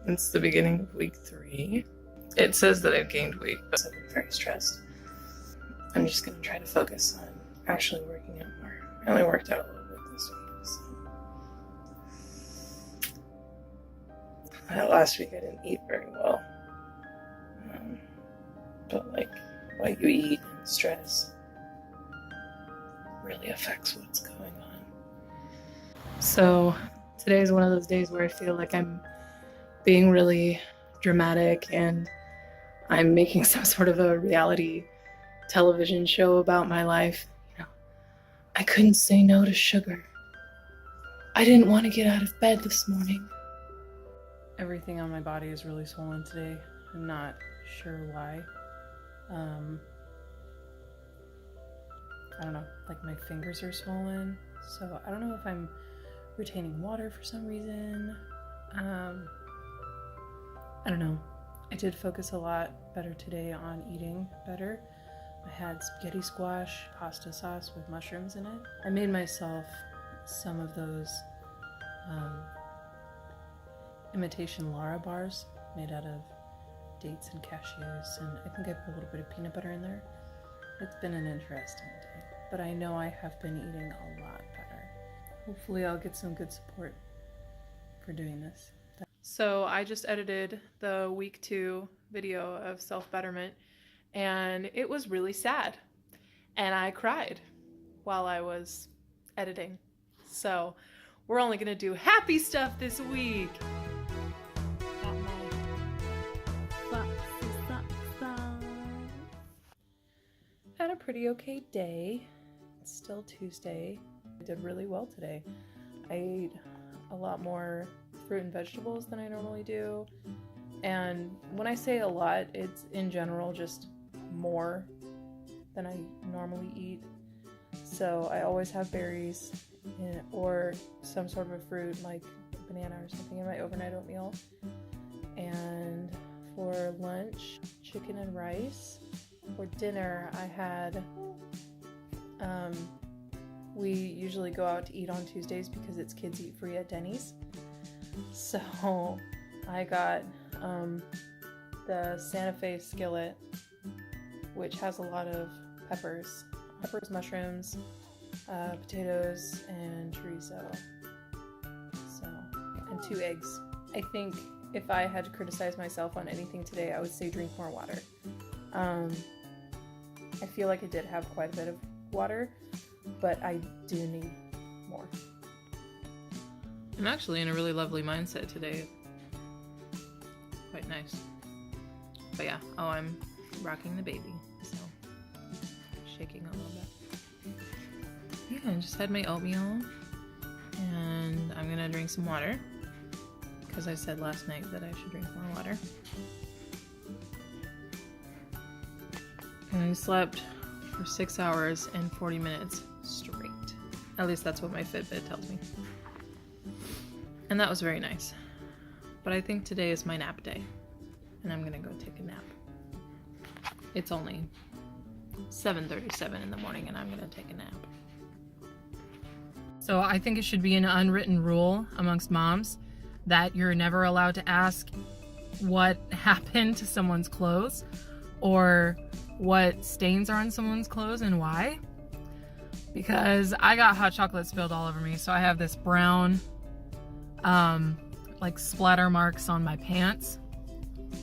It's the beginning of week 3. It says that I've gained weight, but I'm very stressed. I'm just going to try to focus on actually working out more. I only worked out a little bit this week, so. Last week I didn't eat very well. But like, what you eat and stress really affects what's going on. So today is one of those days where I feel like I'm being really dramatic and I'm making some sort of a reality television show about my life. You know, I couldn't say no to sugar. I didn't want to get out of bed this morning. Everything on my body is really swollen today. I'm not sure why. I don't know, like my fingers are swollen, so I don't know if I'm retaining water for some reason. I don't know. I did focus a lot better today on eating better. I had spaghetti squash, pasta sauce with mushrooms in it. I made myself some of those imitation Lara bars made out of dates and cashews, and I think I put a little bit of peanut butter in there. It's been an interesting day, but I know I have been eating a lot better. Hopefully I'll get some good support for doing this. So I just edited the week 2 video of self-betterment, and it was really sad, and I cried while I was editing. So we're only gonna do happy stuff this week. Had a pretty okay day. It's still Tuesday. I did really well today. I ate a lot more fruit and vegetables than I normally do. And when I say a lot, it's in general just more than I normally eat. So I always have berries or some sort of a fruit like a banana or something in my overnight oatmeal. And for lunch, chicken and rice. For dinner, I had, we usually go out to eat on Tuesdays because it's kids eat free at Denny's. So I got the Santa Fe skillet, which has a lot of peppers, mushrooms, potatoes, and chorizo. So, and 2 eggs. I think if I had to criticize myself on anything today, I would say drink more water. I feel like I did have quite a bit of water, but I do need more. I'm actually in a really lovely mindset today. Quite nice. But yeah, I'm rocking the baby, so shaking a little bit. Yeah, I just had my oatmeal, and I'm gonna drink some water, because I said last night that I should drink more water. And I slept for 6 hours and 40 minutes straight. At least that's what my Fitbit tells me. And that was very nice. But I think today is my nap day, and I'm gonna go take a nap. It's only 7:37 in the morning, and I'm gonna take a nap. So I think it should be an unwritten rule amongst moms that you're never allowed to ask what happened to someone's clothes or what stains are on someone's clothes and why. Because I got hot chocolate spilled all over me, so I have this brown like splatter marks on my pants,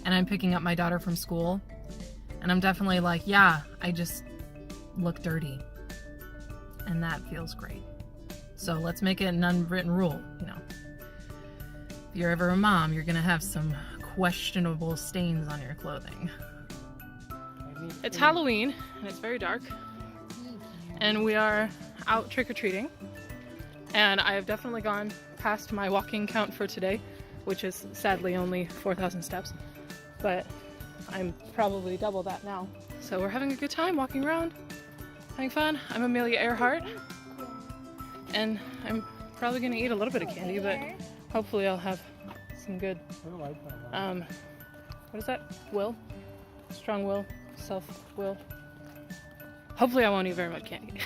and I'm picking up my daughter from school, and I'm definitely like, yeah, I just look dirty, and that feels great. So let's make it an unwritten rule, you know. If you're ever a mom, you're gonna have some questionable stains on your clothing. It's Halloween, and it's very dark, and we are out trick-or-treating, and I have definitely gone past my walking count for today, which is sadly only 4,000 steps, but I'm probably double that now. So we're having a good time walking around, having fun. I'm Amelia Earhart, and I'm probably gonna eat a little bit of candy, but hopefully I'll have some good, what is that? Will? Strong will? Self-will? Hopefully I won't eat very much candy.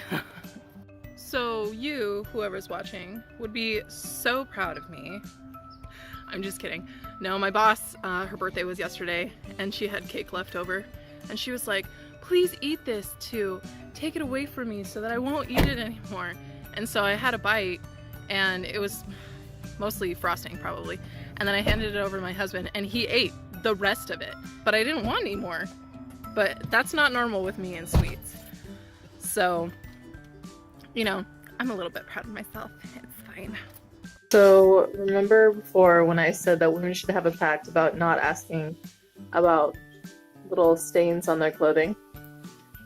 So you, whoever's watching, would be so proud of me. I'm just kidding. No, my boss, her birthday was yesterday, and she had cake left over, and she was like, please eat this too. Take it away from me so that I won't eat it anymore. And so I had a bite, and it was mostly frosting probably. And then I handed it over to my husband, and he ate the rest of it. But I didn't want any more. But that's not normal with me and sweets. So, you know, I'm a little bit proud of myself. It's fine. So remember before when I said that women should have a pact about not asking about little stains on their clothing?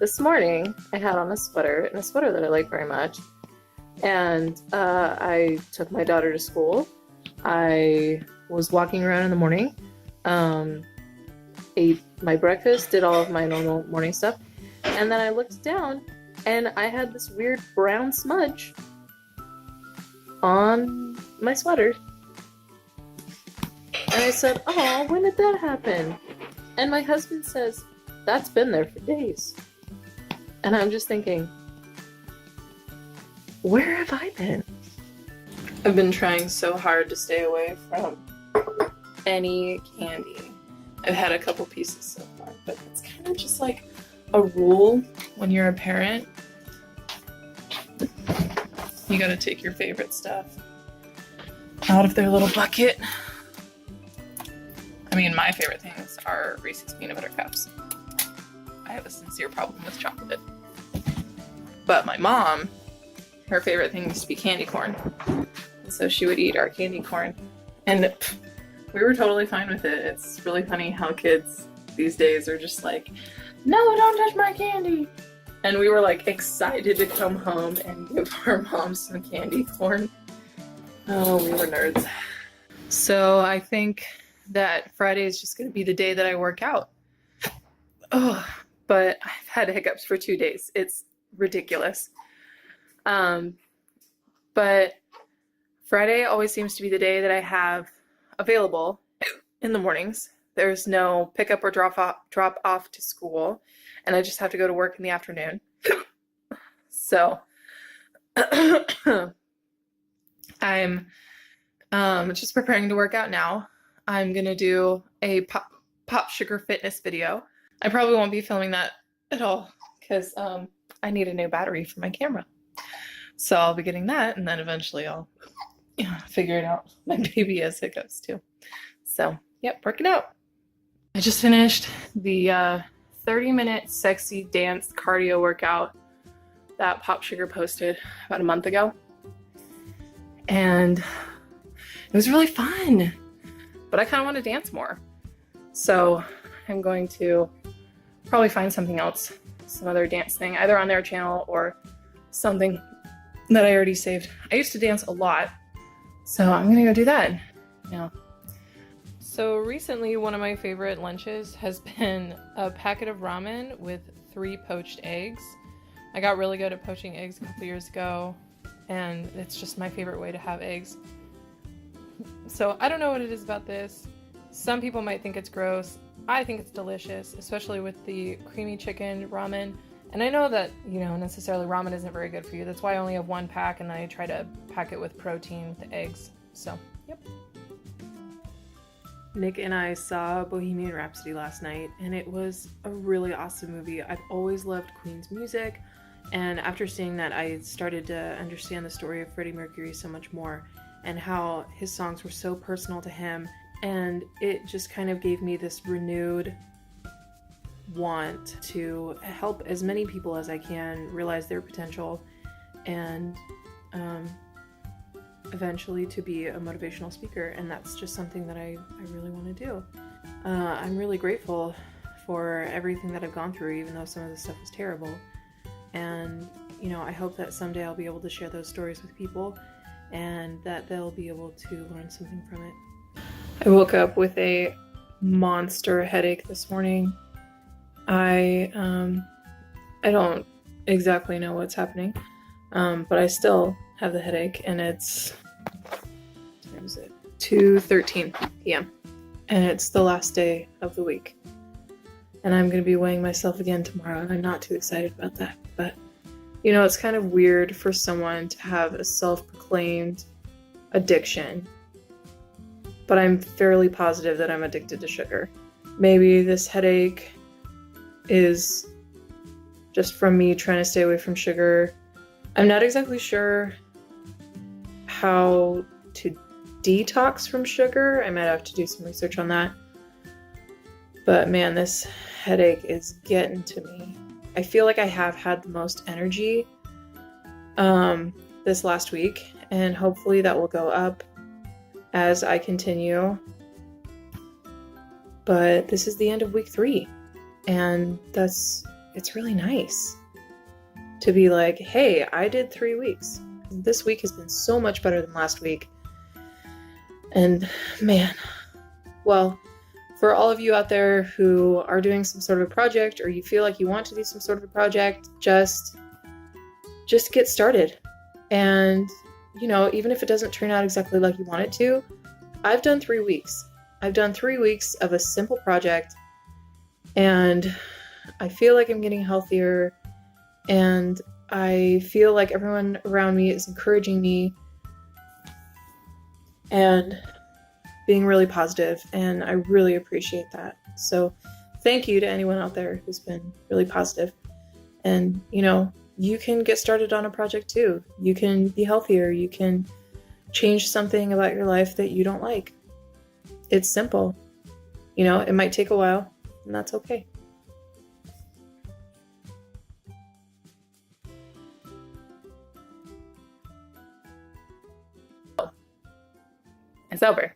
This morning I had on a sweater, and a sweater that I like very much, and I took my daughter to school. I was walking around in the morning, ate my breakfast, did all of my normal morning stuff, and then I looked down and I had this weird brown smudge on my sweater. And I said, oh, when did that happen? And my husband says, that's been there for days. And I'm just thinking, where have I been? I've been trying so hard to stay away from any candy. I've had a couple pieces so far, but it's kind of just like a rule when you're a parent. You gotta take your favorite stuff out of their little bucket. I mean, my favorite things are Reese's peanut butter cups. I have a sincere problem with chocolate. But my mom, her favorite thing used to be candy corn. And so she would eat our candy corn. And we were totally fine with it. It's really funny how kids these days are just like, no, don't touch my candy. And we were like excited to come home and give our mom some candy corn. Oh, we were nerds. So I think that Friday is just going to be the day that I work out. Oh, but I've had hiccups for 2 days. It's ridiculous. But Friday always seems to be the day that I have available in the mornings. There's no pickup or drop off to school, and I just have to go to work in the afternoon. So I'm just preparing to work out now. I'm gonna do a pop sugar fitness video. I probably won't be filming that at all because I need a new battery for my camera. So I'll be getting that, and then eventually I'll figure it out. My baby has hiccups too. So yep, working out. I just finished the 30-minute sexy dance cardio workout that Pop Sugar posted about a month ago. And it was really fun, but I kind of want to dance more. So I'm going to probably find something else, some other dance thing, either on their channel or something that I already saved. I used to dance a lot, so I'm gonna go do that now. So recently, one of my favorite lunches has been a packet of ramen with 3 poached eggs. I got really good at poaching eggs a couple years ago, and it's just my favorite way to have eggs. So I don't know what it is about this. Some people might think it's gross. I think it's delicious, especially with the creamy chicken ramen. And I know that, necessarily ramen isn't very good for you. That's why I only have 1 pack, and then I try to pack it with protein with the eggs. So, yep. Nick and I saw Bohemian Rhapsody last night, and it was a really awesome movie. I've always loved Queen's music, and after seeing that, I started to understand the story of Freddie Mercury so much more, and how his songs were so personal to him, and it just kind of gave me this renewed want to help as many people as I can realize their potential, and eventually to be a motivational speaker. And that's just something that I really want to do. I'm really grateful for everything that I've gone through, even though some of the stuff was terrible. And I hope that someday I'll be able to share those stories with people, and that they'll be able to learn something from it. I woke up with a monster headache this morning. I don't exactly know what's happening, but I still have the headache, and it's, what time is it? 2:13 p.m. and it's the last day of the week, and I'm going to be weighing myself again tomorrow, and I'm not too excited about that. But it's kind of weird for someone to have a self-proclaimed addiction but I'm fairly positive that I'm addicted to sugar. Maybe this headache is just from me trying to stay away from sugar. I'm not exactly sure how to detox from sugar. I might have to do some research on that. But man, this headache is getting to me. I feel like I have had the most energy this last week, and hopefully that will go up as I continue. But this is the end of week 3, and it's really nice to be like, hey, I did 3 weeks. This week has been so much better than last week. And man, well, for all of you out there who are doing some sort of a project, or you feel like you want to do some sort of a project, just get started. And, you know, even if it doesn't turn out exactly like you want it to, I've done 3 weeks. I've done 3 weeks of a simple project, and I feel like I'm getting healthier, and I feel like everyone around me is encouraging me and being really positive, and I really appreciate that. So thank you to anyone out there who's been really positive. And, you know, you can get started on a project too. You can be healthier. You can change something about your life that you don't like. It's simple. You know, it might take a while, and that's okay. It's over.